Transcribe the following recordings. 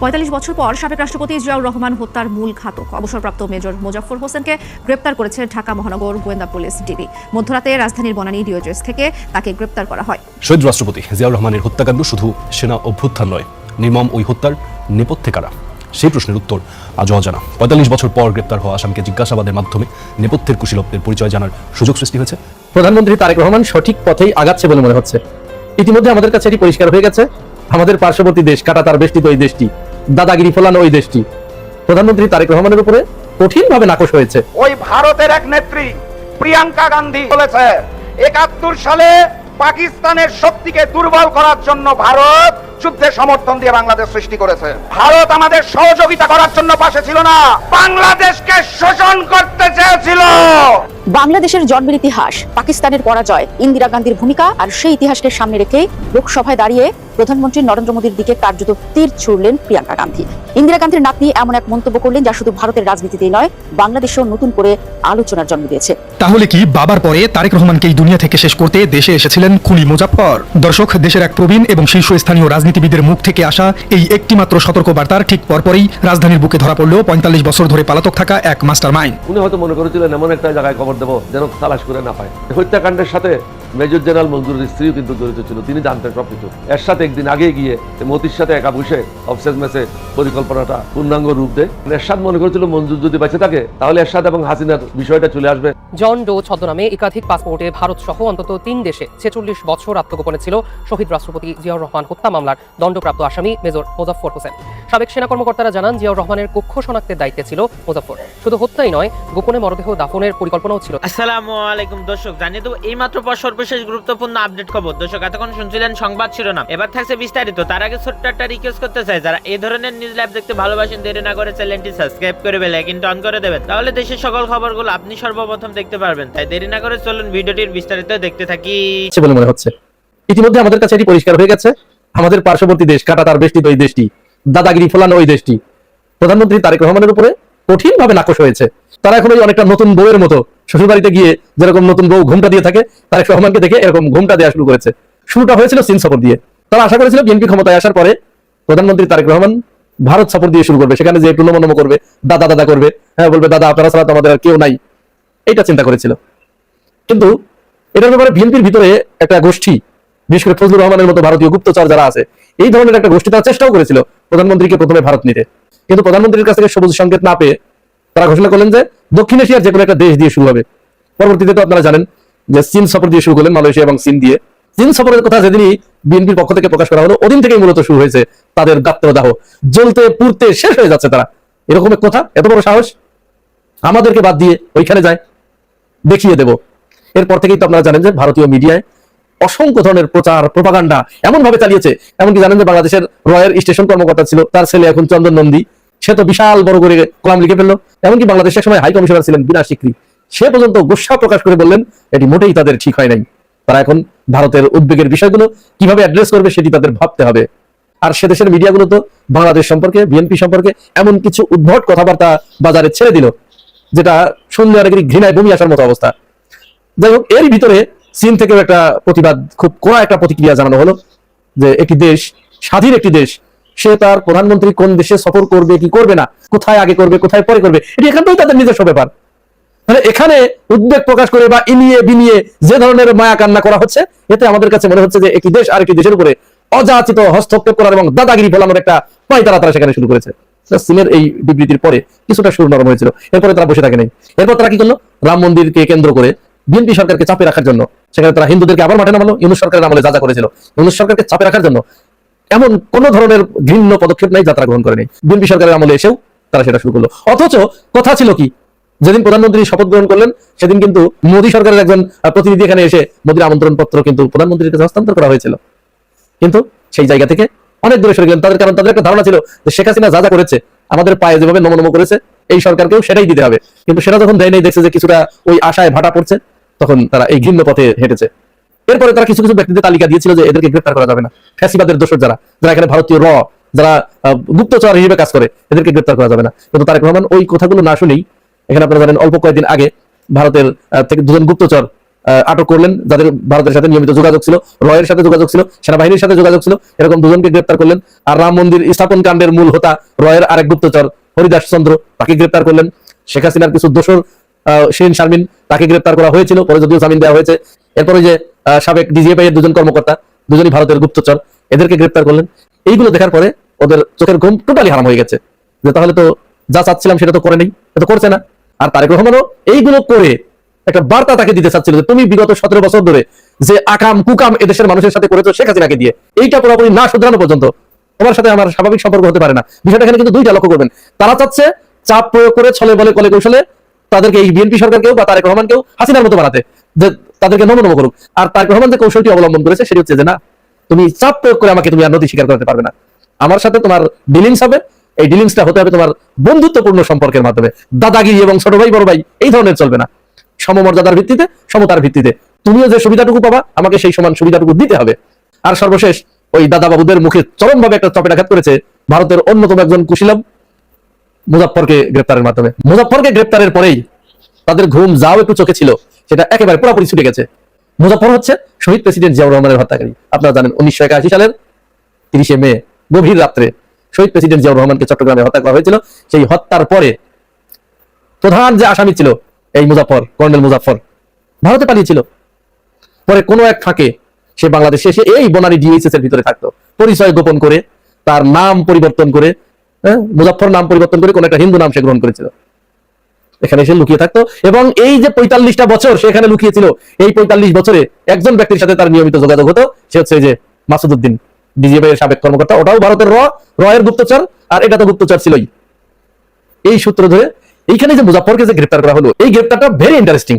৪৫ বছর পর সাবেক রাষ্ট্রপতি জিয়াউর রহমান হত্যার মূল ঘাতক অবসরপ্রাপ্ত মেজর মোজাফফর হোসেনকে গ্রেপ্তার করেছে ঢাকা মহানগর গোয়েন্দা পুলিশ ডিবি। মধ্যরাতে রাজধানীর বনানী ডিওজেস থেকে তাকে গ্রেপ্তার করা হয়। শহীদ রাষ্ট্রপতি জিয়াউর রহমানের হত্যাকাণ্ড শুধু সেনা অভ্যুত্থান নয়, নির্মম ওই হত্যার নেপথ্যে কারা, সেই প্রশ্নের উত্তর আজও অজানা। ৪৫ বছর পর গ্রেপ্তার হওয়া আসামিকে জিজ্ঞাসাবাদের মাধ্যমে নেপথ্যের কুশীলবদের পরিচয় জানার সুযোগ সৃষ্টি হয়েছে। প্রধানমন্ত্রী তারেক রহমান সঠিক পথেই আগাচ্ছে বলে মনে হচ্ছে। ইতিমধ্যে আমাদের কাছে এটি পরিষ্কার হয়ে গেছে, আমাদের পার্শ্ববর্তী দেশ কাটাতার বেষ্টিত ওই দেশটি, দাদাগিরি ফলানো ওই দেশটি প্রধানমন্ত্রী তারেক রহমানের উপরে কঠিনভাবে নাকশ হয়েছে। ওই ভারতের এক নেত্রী প্রিয়াঙ্কা গান্ধী বলেছে ৭১ সালে পাকিস্তানের শক্তিকে দুর্বল করার জন্য ভারত যুদ্ধে সমর্থন দিয়ে বাংলাদেশ সৃষ্টি করেছে। ভারত আমাদের সহযোগিতা করার জন্য পাশে ছিল না, বাংলাদেশকে শোষণ করতে চেয়েছিল। বাংলাদেশের জন্মের ইতিহাস, পাকিস্তানের পরাজয়, ইন্দিরা গান্ধীর ভূমিকা আর সেই ইতিহাসকে সামনে রেখে লোকসভায় দাঁড়িয়ে প্রধানমন্ত্রী নরেন্দ্র মোদীর দিকে কার্যত তীর ছুড়লেন প্রিয়াঙ্কা গান্ধী। ইন্দিরা গান্ধীর নাতনি এমন এক মন্তব্য করলেন যা শুধু ভারতের রাজনীতিতেই নয়, বাংলাদেশেও নতুন করে আলোচনার জন্ম দিয়েছে। তাহলে কি বাবার পরে তারেক রহমানকে এই দুনিয়া থেকে শেষ করতে দেশে এসেছিলেন খুনি মোজাফফর? দর্শক, দেশের এক প্রবীণ এবং শীর্ষস্থানীয় রাজনীতিবিদের মুখ থেকে আসা এই একটিমাত্র সতর্ক বার্তার ঠিক পরপরই রাজধানীর বুকে ধরা পড়ল ৪৫ বছর ধরে পলাতক থাকা এক মাস্টার মাইন্ড। উনি হয়তো মনে করেছিলেন এমন একটা জায়গায় খবর দেবো যেন তালাশ করে না পায়। হত্যাকাণ্ডের সাথে মেজর জেনারেল মঞ্জুরের স্ত্রীও কিন্তু জড়িত ছিল, তিনি জানতেন সবকিছু। এর সাথে একদিন আগে গিয়ে মতির সাথে একা বসে অফসেস মেসে পরিকল্পনাটা পূর্ণাঙ্গ রূপ দেয়। এরশাদ মনে করেছিল মঞ্জুর যদি বেঁচে থাকে তাহলে এরশাদ এবং হাসিনার বিষয়টা চলে আসবে। জন ডো ছদ্মনামে একাধিক পাসপোর্টে ভারত সহ অন্তত ৩ দেশে ৪৬ বছর আত্মগোপনে ছিল শহীদ রাষ্ট্রপতি জিয়াউর রহমান হত্যা মামলার দণ্ডপ্রাপ্ত আসামি মেজর মোজাফফর হোসেন। সাবেক সেনা কর্মকর্তারা জানান, জিয়াউর রহমানের কক্ষ শনাক্তের দায়িত্বে ছিল মোজাফফর। শুধু হত্যাই নয়, গোপনে মরদেহ দাফনের পরিকল্পনাও ছিল। আসসালামু আলাইকুম দর্শক, জানিয়ে দেবো এই মাত্র পর সর্বশেষ গুরুত্বপূর্ণ আপডেট খবর। দর্শক, এতক্ষণ শুনছিলেন সংবাদ শিরোনাম, এবার থাকছে বিস্তারিত। তার আগে ছোট্ট একটা রিকোয়েস্ট করতে চাই, যারা এই ধরনের নিউজ লাইভ দেখতে ভালোবাসেন দেরি না করে চ্যানেলটি সাবস্ক্রাইব করে বেল আইকনটি অন করে দেবেন, তাহলে দেশের সকল খবরগুলো আপনি সর্বপ্রথম দেখতে পারবেন। তাই দেরি না করে চলুন ভিডিওটির বিস্তারিত দেখতে থাকি বলে মনে হচ্ছে। ইতিমধ্যে আমাদের কাছে এটি পরিষ্কার হয়ে গেছে, আমাদের পার্শ্ববর্তী দেশ কাটাতার বেষ্টিত ওই দেশটি, দাদাগিরি ফলানো ওই দেশটি প্রধানমন্ত্রী তারেক রহমানের উপরে কঠিনভাবে নাকশ হয়েছে। তারা এখন ওই অনেকটা নতুন বউয়ের মতো শ্বশুরবাড়িতে গিয়ে যেরকম নতুন বউ ঘুমটা দিয়ে থাকে, তারেক রহমানকে দেখে এরকম ঘুমটা দেওয়া শুরু করেছে। শুরুটা হয়েছিল চীন সফর দিয়ে। তারা আশা করেছিল বিএনপি ক্ষমতায় আসার পরে প্রধানমন্ত্রী তারেক রহমান ভারত সফর দিয়ে শুরু করবে, সেখানে যে একটু নমনম করবে, দাদা দাদা করবে, হ্যাঁ বলবে দাদা আপনারা ছাড়া তো আমাদের আর কেউ নাই, এইটা চিন্তা করেছিল। কিন্তু এটার ব্যাপারে বিএনপির ভিতরে একটা গোষ্ঠী, বিশেষ করে ফজলুর রহমানের মতো ভারতীয় গুপ্তচর যারা আছে, এই ধরনের একটা গোষ্ঠী তারা চেষ্টাও করেছিল প্রধানমন্ত্রীকে প্রথমে ভারত নিতে। কিন্তু প্রধানমন্ত্রীর কাছ থেকে সবুজ সংকেত না পেয়ে তারা ঘোষণা করলেন যে দক্ষিণ এশিয়ার যে কোনো একটা দেশ দিয়ে শুরু হবে। পরবর্তীতে তো আপনারা জানেন যে চীন সফর দিয়ে শুরু করলেন, মালয়েশিয়া এবং চীন দিয়ে। চীন সফরের কথা যেদিনই বিএনপির পক্ষ থেকে প্রকাশ করা হলো, ওদিন থেকেই মূলত শুরু হয়েছে তাদের গাত্রদাহ, জ্বলতে পুড়তে শেষ হয়ে যাচ্ছে তারা। এরকম এক কথা, এত বড় সাহস, আমাদেরকে বাদ দিয়ে ওইখানে যায়, দেখিয়ে দেব। এরপর থেকেই তো আপনারা জানেন যে ভারতীয় মিডিয়ায় অসংখ্য ধরনের প্রচার প্রপাগান্ডা এমন ভাবে চালিয়েছে। এমনকি জানেন যে বাংলাদেশের রয়ের স্টেশন কর্মকর্তা ছিল, তার ছেলে এখন চন্দন নন্দী, সে তো বিশাল বড় করে কলাম লিখে ফেললো। এমনকি বাংলাদেশের সময় হাই কমিশনার ছিলেন বিনা সিকরি, সে পর্যন্ত গোস্বা প্রকাশ করে বললেন এটি মোটেই তাদের ঠিক হয় নাই। তারা এখন ভারতের উদ্বেগের বিষয়গুলো কিভাবে অ্যাড্রেস করবে সেটি তাদের ভাবতে হবে। আর সে দেশের মিডিয়াগুলো তো বাংলাদেশ সম্পর্কে, বিএনপি সম্পর্কে এমন কিছু উদ্ভট কথাবার্তা বাজারে ছেড়ে দিল যেটা শুনলে অনেকেরই ঘৃণায় বমি আসার মতো অবস্থা। যাই হোক, এর ভিতরে চীন থেকেও একটা প্রতিবাদ, খুব কড়া একটা প্রতিক্রিয়া জানানো হলো যে একটি দেশ, স্বাধীন একটি দেশ, সে তার প্রধানমন্ত্রী কোন দেশে সফর করবে কি করবে না, কোথায় আগে করবে কোথায় পরে করবে, এটি এখানটাই তাদের নিজস্ব ব্যাপার। তাহলে এখানে উদ্বেগ প্রকাশ করে বা ইনিয়ে বিনিয়ে যে ধরনের মায়া কান্না করা হচ্ছে, এতে আমাদের কাছে মনে হচ্ছে যে একটি দেশ আর একটি দেশের উপরে অযাচিত হস্তক্ষেপ করার এবং দাদাগিরি ফলানোর একটা পায়তারা তারা সেখানে শুরু করেছে। চীনের এই বিবৃতির পরে কিছুটা সুর নরম হয়েছিল, এরপরে তারা বসে থাকে নাই। এরপর তারা কি করলো, রাম মন্দিরকে কেন্দ্র করে বিএনপি সরকারকে চাপে রাখার জন্য সেখানে তারা হিন্দুদেরকে আবার মাঠে নামালো। ইউনূস সরকারের আমলে যা যা করেছিল, ইউনূস সরকারকে চাপে রাখার জন্য এমন কোন ধরনের ঘৃণ্য পদক্ষেপ নাই যা তারা গ্রহণ করেনি। বিএনপি সরকারের আমলে এসেও তারা সেটা শুরু করলো। অথচ কথা ছিল কি, যেদিন প্রধানমন্ত্রী শপথ গ্রহণ করলেন সেদিন কিন্তু মোদী সরকারের একজন প্রতিনিধি এখানে এসে মোদীর আমন্ত্রণ পত্র কিন্তু প্রধানমন্ত্রীর কাছে হস্তান্তর করা হয়েছিল। কিন্তু সেই জায়গা থেকে অনেক দূরে সরে গেলেন তাদের, কারণ তাদের একটা ধারণা ছিল যে শেখ হাসিনা যা যা করেছে, আমাদের পায়ে যেভাবে নমনম করেছে, এই সরকারকেও সেটাই দিতে হবে। কিন্তু সেটা যখন দেয় নাই, দেখছে যে কিছুটা ওই আশায় ভাটা পড়ছে, তখন তারা এই ঘৃণ্য পথে হেঁটেছে। এরপরে তারা কিছু কিছু ব্যক্তিদের তালিকা দিয়েছিল যে এদেরকে গ্রেফতার করা যাবে না, ফ্যাসিবাদের দোষর যারা যারা এখানে ভারতীয় যারা গুপ্তচর হিসেবে কাজ করে, এদেরকে গ্রেফতার করা যাবে না। কিন্তু তারেক রহমান ওই কথাগুলো না শুনেই, এখানে আপনারা জানেন অল্প কয়েকদিন আগে ভারতের থেকে দুজন গুপ্তচর আটক করলেন, যাদের ভারতের সাথে নিয়মিত যোগাযোগ ছিল, রয়ের সাথে যোগাযোগ ছিল, সেনাবাহিনীর সাথে যোগাযোগ ছিল, এরকম দুজনকে গ্রেপ্তার করলেন। আর রাম মন্দির স্থাপন কাণ্ডের মূল হোতা রয়ের আরেক গুপ্তচর হরিদাস চন্দ্র, তাকে গ্রেপ্তার করলেন। শেখ হাসিনার কিছু দোসর শিরিন শারমিন, তাকে গ্রেপ্তার করা হয়েছিল, পরে যদিও জামিন দেওয়া হয়েছে। এরপরে যে সাবেক ডিজিএফআই এর দুজন কর্মকর্তা, দুজনই ভারতের গুপ্তচর, এদেরকে গ্রেপ্তার করলেন। এইগুলো দেখার পরে ওদের চোখের ঘুম টোটালি হারাম হয়ে গেছে, যে তাহলে তো যা চাচ্ছিলাম সেটা তো করে নেই, এটা করছে না। আর তারেক রহমানও এইগুলো করে একটা বার্তা তাকে দিতে চাচ্ছিল যে তুমি বিগত 17 বছর ধরে যে আকাম কুকাম এদেশের মানুষের সাথে করেছো শেখ হাসিনাকে দিয়ে, এইটা পুরোপুরি না শুধরানো পর্যন্ত তোমার সাথে আমার স্বাভাবিক সম্পর্ক হতে পারে না। বিষয়টা এখানে কিন্তু দুইটা লক্ষ্য করবেন। তারা চাচ্ছে চাপ প্রয়োগ করে ছলে বলে কলে কৌশলে তাদেরকে এই বিএনপি সরকারকেও বা তারেক রহমানকেও হাসিনার মতো বানাতে, যে তাদেরকে নমনম করুক। আর তারেক রহমান যে কৌশলটি অবলম্বন করেছে সেটি হচ্ছে যে না, তুমি চাপ প্রয়োগ করে আমাকে তুমি আর নথি স্বীকার করতে পারবে না, আমার সাথে তোমার ডিলিংস হবে, এই ডিলিংসটা হতে হবে তোমার বন্ধুত্বপূর্ণ সম্পর্কের মাধ্যমে, দাদাগিরি এবং ছোট ভাই বড় ভাই এই ধরনের চলবে না, সমমর্যাদার ভিত্তিতে, সমতার ভিত্তিতে তুমিও যে সুবিধাটুকু পাবা আমাকে সেই সমান সুবিধাটুকু দিতে হবে। আর সর্বশেষ ওই দাদা বাবুদের মুখে চরমভাবে একটা চপেটাঘাত করেছে ভারতের অন্যতম একজন কুশীলব মুজাফফরকে গ্রেপ্তারের মাধ্যমে। মুজাফফরকে গ্রেপ্তারের পরেই তাদের ঘুম যাও একটু চোখে ছিল সেটা একেবারে পুরোপুরি ছুটে গেছে। মুজাফফর হচ্ছে শহীদ প্রেসিডেন্ট জিয়াউর রহমানের হত্যাকারী। আপনারা জানেন 1981 সালের 30 মে গভীর রাত্রে শহীদ প্রেসিডেন্ট জিয়াউর রহমানকে চট্টগ্রামে হত্যা করা হয়েছিল। সেই হত্যার পরে প্রধান যে আসামি ছিল এই মুজাফফর, কর্নেল মুজাফফর, ভারতে পালিয়েছিল। পরে কোনো এক ফাঁকে সে বাংলাদেশে এসে এই বনানী ডিএইচএস এর ভিতরে থাকতো, পরিচয় গোপন করে, তার নাম পরিবর্তন করে, মুজাফফর নাম পরিবর্তন করে কোন একটা হিন্দু নাম সে গ্রহণ করেছিল, এখানে এসে লুকিয়ে থাকতো। এবং এই যে 45টা বছর সে এখানে লুকিয়েছিল, এই 45 বছরে একজন ব্যক্তির সাথে তার নিয়মিত যোগাযোগ হতো, সে হচ্ছে যে মাসুদ উদ্দিন, ডিজিএফআই এর সাবেক কর্মকর্তা, ওটাও ভারতের রয়ের গুপ্তচর, আর এটা তো গুপ্তচর ছিলই। এই সূত্র ধরে এইখানে যে মুজাফফরকে যে গ্রেপ্তার করা হলো, এই গ্রেপ্তারটা ভেরি ইন্টারেস্টিং।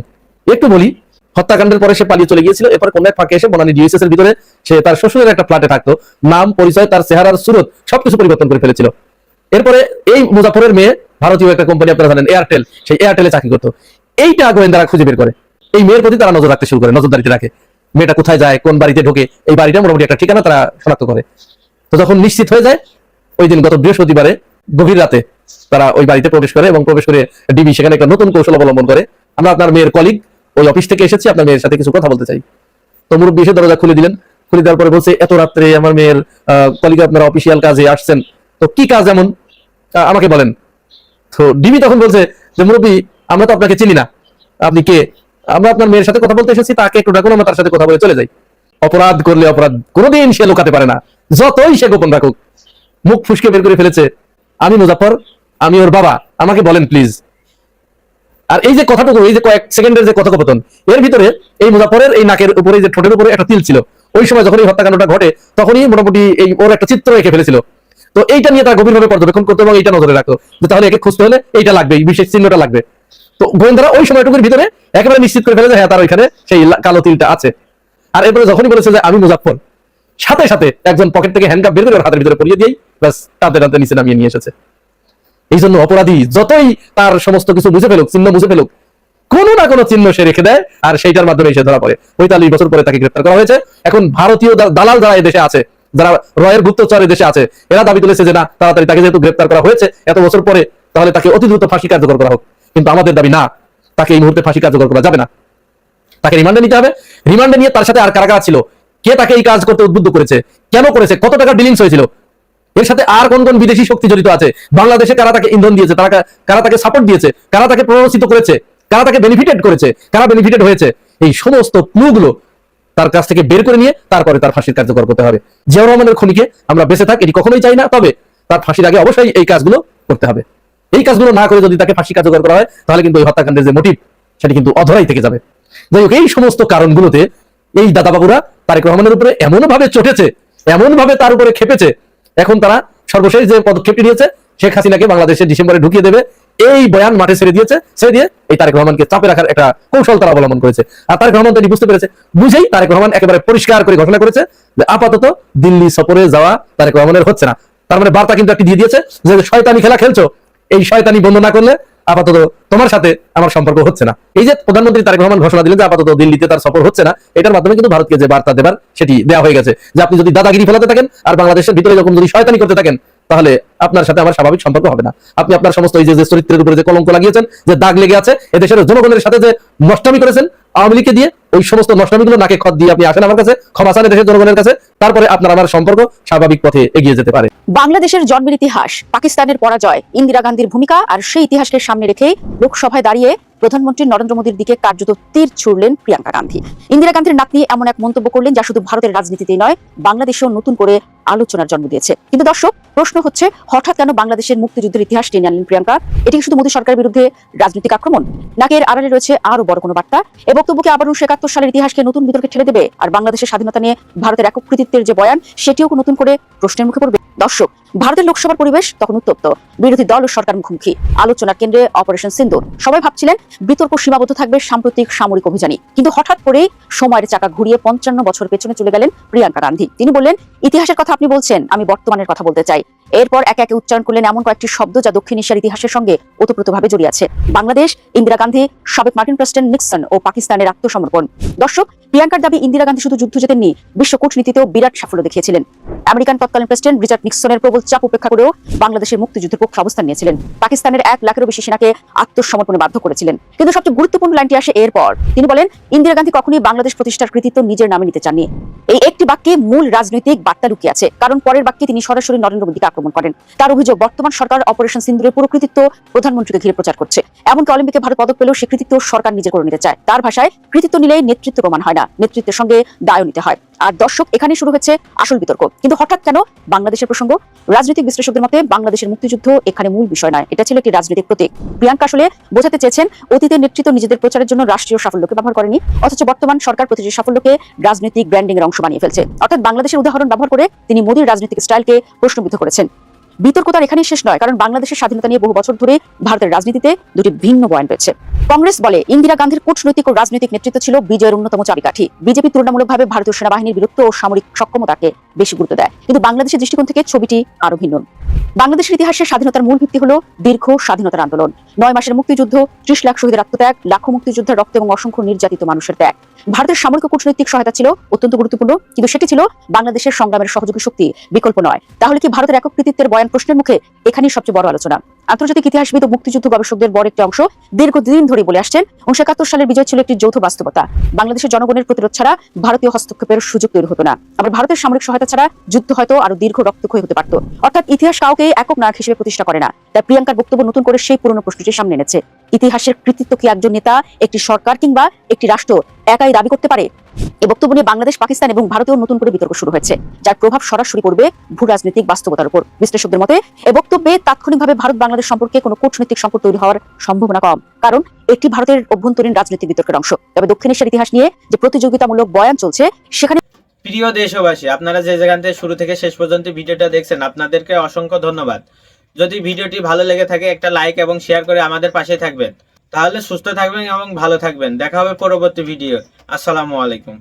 একটু বলি, হত্যাকাণ্ডের পরে সে পালিয়ে চলে গিয়েছিল। এরপর কোন এক ফাঁকে এসে বনানী ডিএসএস এর ভিতরে সে তার শ্বশুরের একটা ফ্ল্যাটে থাকতো, নাম পরিচয় তার চেহারার সুরত সবকিছু পরিবর্তন করে ফেলেছিল। এরপরে এই মুজাফফরের মেয়ে ভারতীয় একটা কোম্পানি, আপনারা জানেন এয়ারটেল, সেই এয়ারটেলে চাকরি করতো। এইটা গোয়েন্দারা খুঁজে বের করে, এই মেয়ের প্রতি তারা নজর রাখতে শুরু করে, নজরদারিতে রাখে, মেয়েটা কোথায় যায়, কোন বাড়িতে ঢোকে, এই বাড়িটা মোটামুটি একটা ঠিকানা তারা শনাক্ত করে। তো যখন নিশ্চিত হয়ে যায়, ওই দিন গত বৃহস্পতিবারে গভীর রাতে তারা ওই বাড়িতে প্রবেশ করে, এবং প্রবেশ করে ডিবি সেখানে একটা নতুন কৌশল অবলম্বন করে। আমরা আপনার মেয়ের কলিগ ওই অফিস থেকে এসেছি, আপনার মেয়ের সাথে কিছু কথা বলতে চাই। তো মুরব্বী এসে দরজা খুলে দিলেন। খুলে দেওয়ার পরে বলছে, এত রাত্রে আমার মেয়ের কলিগ আপনারা অফিসিয়াল কাজে আসছেন, তো কি কাজ এমন আমাকে বলেন। তো ডিবি তখন বলছে যে মুরব্বী, আমরা তো আপনাকে চিনি না, আপনি কে? আমরা আপনার মেয়ের সাথে কথা বলতে এসেছি, তাকে একটু ডাকুন, আমরা তার সাথে কথা বলে চলে যাই। অপরাধ করলে অপরাধ কোনোদিন সে লুকাতে পারে না, যতই সে গোপন রাখুক। মুখ ফুসকে বের করে ফেলেছে, আমি মুজাফফর, আমি ওর বাবা, আমাকে বলেন প্লিজ। আর এই যে কথাটুকু, এই যে কয়েক সেকেন্ডের যে কথোপকথন, এর ভিতরে এই মুজাফফরের এই নাকের উপরে, যে ঠোঁটের উপরে একটা তিল ছিল, ওই সময় যখন এই হত্যাকাণ্ডটা ঘটে তখনই মোটামুটি এই ওর একটা চিত্র এঁকে ফেলেছিল। তো এইটা নিয়ে তারা গভীরভাবে পর্যবেক্ষণ করতো এবং এইটা নজরে রাখতো যে তাহলে একে খুঁজতে হলে এইটা লাগবে, এই বিশেষ চিহ্নটা লাগবে। তো গোয়েন্দারা ওই সময়টুকুর ভিতরে একেবারে নিশ্চিত করে ফেলে যে হ্যাঁ, তার ওইখানে সেই কালো তিলটা আছে। আর এরপরে যখনই বলেছে যে আমি মুজাফফর, সাথে সাথে একজন পকেট থেকে হ্যান্ডকাপ বের করে ওর হাতের ভিতরে পরিয়ে দিয়েই ব্যাস টানতে টানতে নিচে নামিয়ে নিয়ে এসেছে। এই জন্য অপরাধী যতই তার সমস্ত কিছু বুঝে ফেলুক, চিহ্ন বুঝে ফেলুক, কোনো না কোনো চিহ্ন সে রেখে দেয়, আর সেইটার মাধ্যমে সে ধরা পড়ে। 45 বছর পরে তাকে গ্রেপ্তার করা হয়েছে। এখন ভারতীয় দালাল যারা দেশে আছে, যারা রয়ের গুপ্তচর দেশে আছে, এরা দাবি তুলেছে যে না, তাড়াতাড়ি তাকে যেহেতু গ্রেপ্তার করা হয়েছে এত বছর পরে, তাহলে তাকে অতি দ্রুত ফাঁসি কার্যকর করা হোক। কিন্তু আমাদের দাবি না, তাকে এই মুহূর্তে ফাঁসি কার্যকর করা যাবে না, তাকে রিমান্ডে নিতে হবে। রিমান্ডে নিয়ে তার সাথে আর কারা কারা ছিল, কে তাকে এই কাজ করতে উদ্বুদ্ধ করেছে, কেন করেছে, কত টাকা ডিলিংস হয়েছিল, এর সাথে আর কোন কোন বিদেশি শক্তি জড়িত আছে, বাংলাদেশে কারা তাকে ইন্ধন দিয়েছে, কারা তাকে সাপোর্ট দিয়েছে, কারা তাকে প্ররোচিত করেছে, কারা তাকে বেনিফিটেড করেছে, কারা বেনিফিটেড হয়েছে, এই সমস্ত ক্লুগুলো তার কাছ থেকে বের করে নিয়ে তারপরে তার ফাঁসির কার্যকর করতে হবে। জিয়াউর রহমানের খুনিকে আমরা বেঁচে থাক এটি কখনোই চাই না, তবে তার ফাঁসির আগে অবশ্যই এই কাজগুলো করতে হবে। এই কাজগুলো না করে যদি তাকে ফাঁসি কার্যকর করা হয়, তাহলে কিন্তু এই হত্যাকাণ্ডের যে মোটিভ সেটি কিন্তু অধরাই থেকে যাবে। যাই হোক, এই সমস্ত কারণগুলোতে এই দাদাবাবুরা তারেক রহমানের উপরে এমন ভাবে চটেছে, এমন ভাবে তার উপরে খেপেছে, এখন তারা সর্বশেষ যে পদক্ষেপটি নিয়েছে, শেখ হাসিনাকে বাংলাদেশে ডিসেম্বরে ঢুকিয়ে দেবে, এই বয়ান মাঠে ছেড়ে দিয়েছে। ছেড়ে দিয়ে এই তারেক রহমানকে চাপে রাখার একটা কৌশল তারা অবলম্বন করেছে। আর তারেক রহমান তো বুঝতে পেরেছে, বুঝেই তারেক রহমান একেবারে পরিষ্কার করে ঘোষণা করেছে যে আপাতত দিল্লি সফরে যাওয়া তারেক রহমানের হচ্ছে না। তার মানে বার্তা কিন্তু একটি দিয়ে দিয়েছে যে শয়তানি খেলা খেলছো, এই শয়তানি বন্ধ না করলে আপাতত তোমার সাথে আমার সম্পর্ক হচ্ছে না। এই যে প্রধানমন্ত্রী তারেক রহমান ঘোষণা দিলেন যে আপাতত দিল্লিতে তার সফর হচ্ছে না, এটার মাধ্যমে কিন্তু ভারতকে যে বার্তা দেবার সেটি দেওয়া হয়ে গেছে যে আপনি যদি দাদাগিরি ফেলাতে থাকেন আর বাংলাদেশের ভিতরে যখন যদি শয়তানি করতে থাকেন, তাহলে আপনার সাথে আমার স্বাভাবিক সম্পর্ক হবে না। আপনি আপনার সমস্ত এই যে চরিত্রের উপরে যে কলঙ্ক লাগিয়েছেন, যে দাগ লেগে আছে, এদেশের জনগণের সাথে যে নষ্টামি করেছেন আওয়ামী লীগকে দিয়ে, ওই সমস্ত নষ্টামিগুলো নাকে খত দিয়ে আপনি আসেন আমার কাছে, ক্ষমা চান দেশের জনগণের কাছে, তারপরে আপনার আমার সম্পর্ক স্বাভাবিক পথে এগিয়ে যেতে পারে। বাংলাদেশের জন্মের ইতিহাস, পাকিস্তানের পরাজয়, ইন্দিরা গান্ধীর ভূমিকা আর সেই ইতিহাসকে সামনে রেখেই লোকসভায় দাঁড়িয়ে প্রধানমন্ত্রী নরেন্দ্র মোদীর দিকে কার্যত তীর ছুড়লেন প্রিয়াঙ্কা গান্ধী। ইন্দিরা গান্ধীর নাতনি এমন এক মন্তব্য করলেন যা শুধু ভারতের রাজনীতিতেই নয়, বাংলাদেশেও নতুন করে আলোচনার জন্ম দিয়েছে। কিন্তু দর্শক, প্রশ্ন হচ্ছে হঠাৎ কেন বাংলাদেশের মুক্তিযুদ্ধের ইতিহাস টেনে আনলেন প্রিয়াঙ্কা? এটি কি শুধু মোদী সরকারের বিরুদ্ধে রাজনৈতিক আক্রমণ, নাকি এর আড়ালে রয়েছে আরো বড় কোনো বার্তা? এই বক্তব্যকে আবার 1971 সালের ইতিহাসকে নতুন বিতর্কে ঠেলে দেবে, আর বাংলাদেশের স্বাধীনতা নিয়ে ভারতের একক কৃতিত্বের যে বয়ান, সেটিও নতুন করে প্রশ্নের মুখে পড়বে? দর্শক, ভারতের লোকসভার পরিবেশ তখন উত্তপ্ত, বিরোধী দল ও সরকার মুখোমুখি, আলোচনার কেন্দ্রে অপারেশন সিন্দুর। সবাই ভাবছিলেন বিতর্ক সীমাবদ্ধ থাকবে সাম্প্রতিক সামরিক অভিযানে, কিন্তু হঠাৎ করেই সময়ের চাকা ঘুরিয়ে 55 বছর পেছনে চলে গেলেন প্রিয়াঙ্কা গান্ধী। তিনি বললেন, ইতিহাসের কথা আপনি বলছেন, আমি বর্তমানের কথা বলতে চাই। এরপর একে একে উচ্চারণ করলেন এমন কয়েকটি শব্দ যা দক্ষিণ এশিয়ার ইতিহাসের সঙ্গে ওতপ্রোতভাবে জড়িয়ে আছে: বাংলাদেশ, ইন্দিরা গান্ধী, সাবেক মার্কিন প্রেসিডেন্ট নিক্সন ও পাকিস্তানের আত্মসমর্পণ। দর্শক, প্রিয়াঙ্কার দাবি, ইন্দিরা গান্ধী শুধু যুদ্ধ জেতেননি, বিশ্ব কূটনীতিতেও বিরাট সাফল্য দেখিয়েছিলেন। আমেরিকান তৎকালীন প্রেসিডেন্ট রিচার্ড নিক্সনের প্রবল চাপ উপেক্ষা করেও বাংলাদেশের মুক্তিযুদ্ধের পক্ষে অবস্থান নিয়েছিলেন। পাকিস্তানের 1 লাখেরও বেশি সেনাকে আত্মসমর্পণে বাধ্য করেছিলেন। কিন্তু সবচেয়ে গুরুত্বপূর্ণ লাইনটি আসে এরপর। তিনি বলেন, ইন্দিরা গান্ধী কখনোই বাংলাদেশ প্রতিষ্ঠার কৃতিত্ব নিজের নামে নিতে চাননি। এই একটি বাক্যে মূল রাজনৈতিক বার্তা লুকিয়ে আছে, কারণ পরের বাক্যে তিনি সরাসরি নরেন্দ্র মোদীকে আক্রমণ করেন। তার অভিযোগ, বর্তমান সরকার অপারেশন সিন্দুরের পুরো কৃতিত্ব প্রধানমন্ত্রীকে ঘিরে প্রচার করছে। এমনকি অলিম্পিকে ভারত পদক পেলেও সে কৃতিত্ব সরকার নিজে করে নিতে চায়। তার ভাষায়, কৃতিত্ব নিলেই নেতৃত্ব প্রমাণ হয় না, নেতৃত্বের সঙ্গে দায় নিতে হয়। আর দর্শক, এখানে শুরু হচ্ছে আসল বিতর্ক। কিন্তু হঠাৎ কেন বাংলাদেশের প্রসঙ্গ? রাজনৈতিক বিশ্লেষকদের মতে বাংলাদেশের মুক্তিযুদ্ধ এখানে মূল বিষয় নয়, এটা ছিল একটি রাজনৈতিক প্রতীক। প্রিয়াঙ্কা আসলে বোঝাতে চেয়েছেন, অতীতের নেতৃত্ব নিজেদের প্রচারের জন্য রাষ্ট্রীয় সাফল্যকে ব্যবহার করেনি, অথচ বর্তমান সরকার প্রতিটি সাফল্যকে রাজনৈতিক ব্র্যান্ডিং এর অংশ বানিয়ে ফেলছে। অর্থাৎ বাংলাদেশের উদাহরণ ব্যবহার করে তিনি মোদীর রাজনৈতিক স্টাইলকে প্রশ্নবিদ্ধ করেছেন। বিতর্ক তার এখানেই শেষ নয়, কারণ বাংলাদেশের স্বাধীনতা নিয়ে বহু বছর ধরে ভারতের রাজনীতিতে দুটি ভিন্ন বয়ান রয়েছে। কংগ্রেস বলে, ইন্দিরা গান্ধীর কূটনৈতিক ও রাজনৈতিক নেতৃত্ব ছিল বিজয়ের অন্যতম চাবিকাঠি। বিজেপি তুলনামূলকভাবে ভারতীয় সেনাবাহিনীর বীরত্ব ও সামরিক সক্ষমতাকে বেশি গুরুত্ব দেয়। কিন্তু বাংলাদেশের দৃষ্টিকোণ থেকে ছবিটি আরো ভিন্ন। বাংলাদেশের ইতিহাসে স্বাধীনতার মূল ভিত্তি হলো দীর্ঘ স্বাধীনতার আন্দোলন, 9 মাসের মুক্তিযুদ্ধ, 30 লাখ শহীদের আত্মত্যাগ, লাখো মুক্তিযোদ্ধার রক্ত এবং অসংখ্য নির্যাতিত মানুষের ত্যাগ। ভারতের সামরিক ও কূটনৈতিক সহায়তা ছিল অত্যন্ত গুরুত্বপূর্ণ, কিন্তু সেটি ছিল বাংলাদেশের সংগ্রামের সহযোগী শক্তি, বিকল্প নয়। তাহলে কি ভারতের একক কৃতিত্বের বয়ান প্রশ্নের মুখে? এখানেই সবচেয়ে বড় আলোচনা। আন্তর্জাতিক ইতিহাসবিদ ও মুক্তিযুদ্ধ গবেষকদের বড় একটি অংশ দীর্ঘদিন ধরে বলে আসছেন, 1971 সালের বিজয় ছিল একটি যৌথ বাস্তবতা। বাংলাদেশের জনগণের প্রতিরোধ ছাড়া ভারতীয় হস্তক্ষেপের সুযোগ তৈরি হতো না। আবার ভারতের সামরিক সহায়তা ছাড়া যুদ্ধ হয়তো আরো দীর্ঘ রক্তক্ষয়ী হতে পারত। অর্থাৎ ইতিহাস কাউকে একক নায়ক হিসেবে প্রতিষ্ঠা করে না। তাই প্রিয়াঙ্কার বক্তব্য নতুন করে সেই পুরনো প্রশ্নটি সামনে এনেছে: ইতিহাসের কৃতিত্ব কি একজন নেতা, একটি সরকার কিংবা একটি রাষ্ট্র একাই দাবি করতে পারে? এই বক্তব্য নিয়ে বাংলাদেশ, পাকিস্তান এবং ভারতেও নতুন করে বিতর্ক শুরু হয়েছে, যার প্রভাব সরাসরি পড়বে ভূ রাজনৈতিক বাস্তবতার উপর। বিশ্লেষকদের মতে, এই বক্তব্যে তাৎক্ষণিকভাবে ভারত বাংলাদেশ সম্পর্কে কোনো কূটনৈতিক সংকট তৈরি হওয়ার সম্ভাবনা কম, কারণ এটি ভারতের অভ্যন্তরীণ রাজনৈতিক বিতর্কের অংশ। তবে দক্ষিণ এশিয়ার ইতিহাস নিয়ে যে প্রতিযোগিতামূলক বয়ান চলছে, সেখানে প্রিয় দেশবাসী, আপনারা যে যেখান থেকে শুরু থেকে শেষ পর্যন্ত ভিডিওটা দেখছেন, আপনাদেরকে অসংখ্য ধন্যবাদ। যদি ভিডিওটি ভালো লেগে থাকে, একটা লাইক এবং শেয়ার করে আমাদের পাশে থাকবেন। তাহলে সুস্থ থাকবেন এবং ভালো থাকবেন। দেখা হবে পরবর্তী ভিডিও। আসসালামু আলাইকুম।